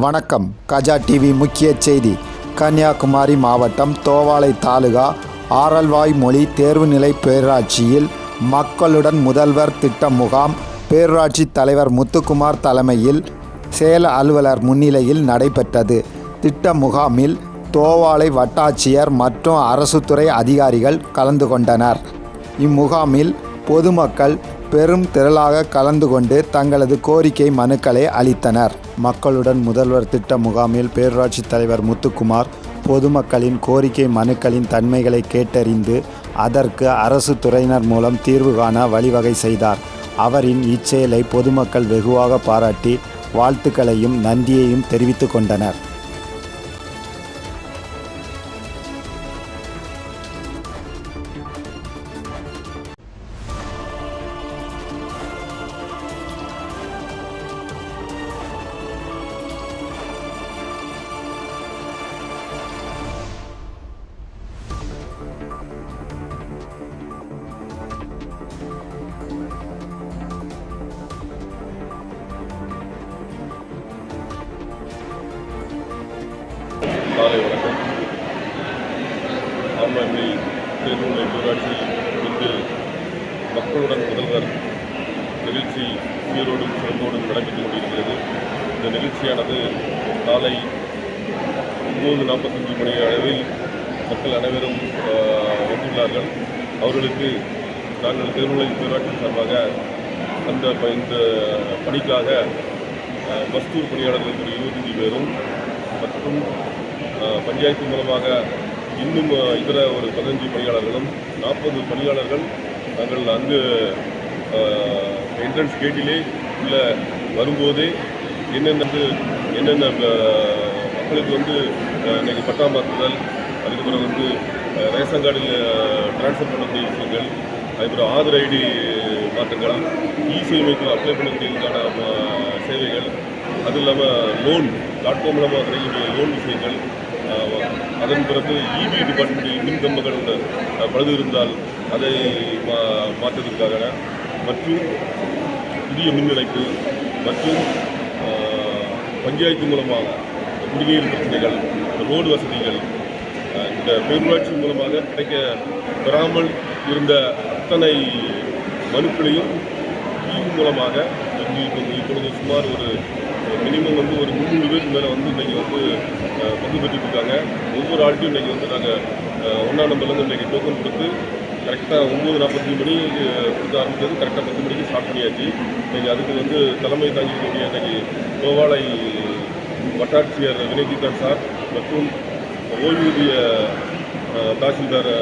வணக்கம். கஜா டிவி முக்கிய செய்தி. கன்னியாகுமரி மாவட்டம் தோவாளை தாலுகா ஆரல்வாய்மொழி தேர்வுநிலை பேரூராட்சியில் மக்களுடன் முதல்வர் திட்ட முகாம் பேரூராட்சி தலைவர் முத்துக்குமார் தலைமையில் செயல் அலுவலர் முன்னிலையில் நடைபெற்றது. திட்ட முகாமில் தோவாளை வட்டாட்சியர் மற்றும் அரசு துறை அதிகாரிகள் கலந்து கொண்டனர். இம்முகாமில் பொதுமக்கள் பெரும் திரளாக கலந்து கொண்டு தங்களது கோரிக்கை மனுக்களை அளித்தனர். மக்களுடன் முதல்வர் திட்ட முகாமில் பேரூராட்சி தலைவர் முத்துக்குமார் பொதுமக்களின் கோரிக்கை மனுக்களின் தன்மைகளை கேட்டறிந்து அதற்கு அரசு துறையினர் மூலம் தீர்வு காண வழிவகை செய்தார். அவரின் இச்செயலை பொதுமக்கள் வெகுவாக பாராட்டி வாழ்த்துக்களையும் நன்றியையும் தெரிவித்துக் கொண்டனர். காலை வணக்கம். ஆரல்வாய்மொழி தேர்வுநிலை பேரூராட்சி இன்று மக்களுடன் முதல்வர் நிகழ்ச்சி சீரோடும் சிறப்போடும் நடைபெற்றுக் கொண்டிருக்கிறது. இந்த நிகழ்ச்சியானது காலை 9:45 மணி அளவில் மக்கள் அனைவரும் வந்துள்ளார்கள். அவர்களுக்கு நாங்கள் தேர்வுநிலை பேரூராட்சி சார்பாக இந்த பணிக்காக மஸ்தூர் பணியாளர்கள் 25 பேரும் மற்றும் பஞ்சாயத்து மூலமாக இன்னும் இதர ஒரு 15 பணியாளர்களும் 40 பணியாளர்கள் நாங்கள் அங்கு என்ட்ரன்ஸ் கேட்டிலே உள்ள வரும்போதே என்னென்ன மக்களுக்கு இன்றைக்கி பட்டா மாற்றுதல், அதுக்கப்புறம் ரேஷன் கார்டில் ட்ரான்ஸ்ஃபர் பண்ணக்கூடிய விஷயங்கள், அதுக்கப்புறம் ஆதார் ஐடி மாற்றங்கள், இ-சேவைக்கு அப்ளை பண்ணக்கூடியதுக்கான சேவைகள், அது இல்லாமல் லோன் டாட்கோ மூலமாக கிடைக்கக்கூடிய லோன் விஷயங்கள், அதன் பிறகு இபி டிபார்ட்மெண்ட்டில் மின் கம்பங்கள் பழுது இருந்தால் அதை மாற்றுவதற்காக மற்றும் புதிய மின் இணைப்பு மற்றும் பஞ்சாயத்து மூலமாக குடிநீர் பிரச்சனைகள், ரோடு வசதிகள் இந்த பேரூராட்சி மூலமாக கிடைக்க பெறாமல் இருந்த அத்தனை மனுக்களையும் தீர்வு மூலமாக இப்பொழுது சுமார் ஒரு மினிமம் ஒரு 300 பேருக்கு மேலே இன்றைக்கி பங்கு பெற்றுருக்காங்க. ஒவ்வொரு ஆள்கிட்டையும் இன்றைக்கி நாங்கள் 1ஆம் நம்பர்லேருந்து இன்றைக்கி டோக்கன் கொடுத்து கரெக்டாக 9:45 மணி கொடுக்க ஆரம்பித்தது. கரெக்டாக 10 மணிக்கு ஸ்டார்ட் பண்ணியாச்சு. இன்றைக்கி அதுக்கு தலைமை தாங்கிக்கூடிய இன்றைக்கி தோவாளை வட்டாட்சியர் வினய்காந்த் சார் மற்றும் ஓய்வூதிய தாசில்தார்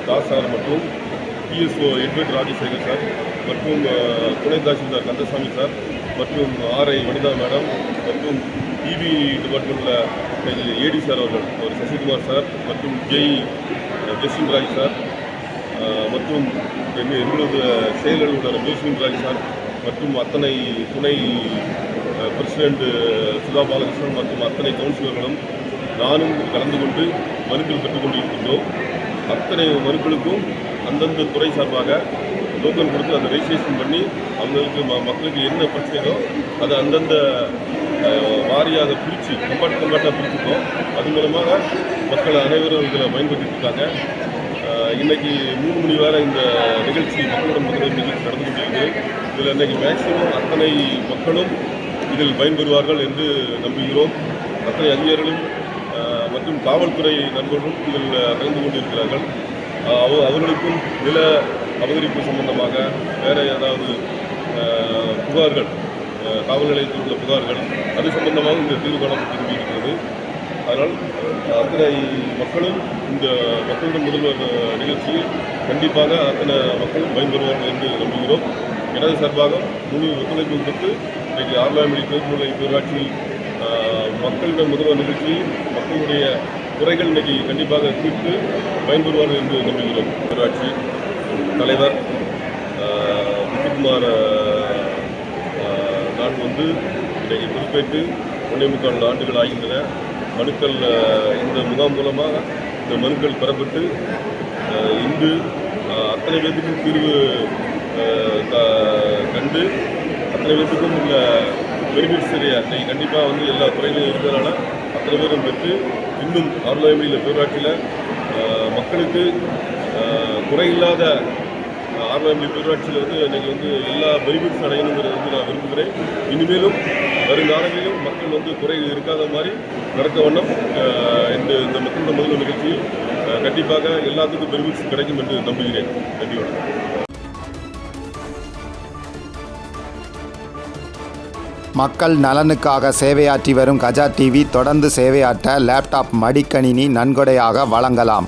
தாஸ் சார் மற்றும் பிஎஸ்ஓ எட்வர்ட் ராஜசேகர் சார் மற்றும் துணை தாசில்தார் கந்தசாமி சார் மற்றும் ஆர்ஐ வனிதா மேடம் மற்றும் இபி டிபார்ட்மெண்ட்டில் ஏடி சார் அவர்கள் சசிகுமார் சார் மற்றும் ஜெஸ்வின் ராஜ் சார் மற்றும் எங்களது செயல் அலுவலர் ஜோஸ்வின் ராஜ் சார் மற்றும் அத்தனை துணை பிரசிடெண்ட் சுதா பாலகிருஷ்ணன் மற்றும் அத்தனை கவுன்சிலர்களும் நானும் கலந்து கொண்டு மனுக்கள் பெற்றுக்கொண்டிருக்கின்றோம். அத்தனை மனுக்களுக்கும் அந்தந்த துறை சார்பாக டோக்கன் கொடுத்து அதை ரெஜிஸ்ட்ரேஷன் பண்ணி அவங்களுக்கு மக்களுக்கு என்ன பிரச்சனையோ அதை அந்தந்த வாரியாக பிரித்து கம்பார்ட்டாக பிரிச்சுக்கோம். அது மூலமாக மக்கள் அனைவரும் இதில் பயன்படுத்திட்டு இருக்காங்க. இன்றைக்கி 3 மணி வரை இந்த நிகழ்ச்சி மக்களுடன் முதல்வர் நிகழ்ச்சி நடந்து கொண்டிருக்கு. இதில் இன்றைக்கி மேக்சிமம் அத்தனை மக்களும் இதில் பயன்பெறுவார்கள் என்று நம்புகிறோம். அத்தனை அதிகாரிகளும் மற்றும் காவல்துறை நண்பர்களும் இதில் கலந்து கொண்டிருக்கிறார்கள். அவர்களுக்கும் நில அபகரிப்பு சம்பந்தமாக வேறு ஏதாவது புகார்கள், காவல் நிலையத்தில் உள்ள புகார்கள், அது சம்பந்தமாக இந்த தீர்வு காணப்பட்டு இருக்கிறது. அதனால் அத்தனை மக்களும் இந்த மக்களுடன் முதல்வர் நிகழ்ச்சியில் கண்டிப்பாக அத்தனை மக்களும் பயன்பெறுவார்கள் என்று நம்புகிறோம். எனது சார்பாக முழு ஒத்துழைப்பு கொடுத்து இன்றைக்கு ஆரல்வாய்மொழி தேர்வுநிலை பேரூராட்சி மக்களிடம் முதல்வர் நிகழ்ச்சியில் மக்களுடைய குறைகள் இன்றைக்கி கண்டிப்பாக தீர்த்து பயன்பெறுவார்கள் என்று நம்புகிறோம். பேரூராட்சி தலைவர் முத்துக்குமார் நான் இன்றைக்கு பொறுப்பேற்று 1.25 ஆண்டுகள் ஆகின்றன. மனுக்கள் இந்த முகாம் மூலமாக இந்த மனுக்கள் பெறப்பட்டு இன்று அத்தனை பேருக்கும் தீர்வு கண்டு அத்தனை பேருக்கும் உள்ள பெனிஃபிட்ஸ் சரியா இன்னைக்கு கண்டிப்பாக வந்து எல்லா துறையிலும் இருக்கிறதுனால அத்தனை பேரும் பெற்று இன்னும் ஆர்வலமையில் பேரூராட்சியில் மக்களுக்கு குறையில்லாத ஆர்வலமை பேரூராட்சியில் வந்து இன்றைக்கி வந்து எல்லா பெனிஃபிட்ஸ் அடையணுங்கிறது வந்து நான் விரும்புகிறேன். இனிமேலும் வருங்காலங்களிலும் மக்கள் வந்து குறை இருக்காத மாதிரி நடக்க வண்ணம் இந்த மக்களோட முதல்வர் நிகழ்ச்சியில் கண்டிப்பாக எல்லாத்துக்கும் பெனிஃபிட்ஸ் கிடைக்கும் என்று நம்புகிறேன். நன்றியோட மக்கள் நலனுக்காக சேவையாற்றி வரும் கஜா டிவி தொடர்ந்து சேவையாற்ற லேப்டாப் மடிக்கணினி நன்கொடையாக வழங்கலாம்.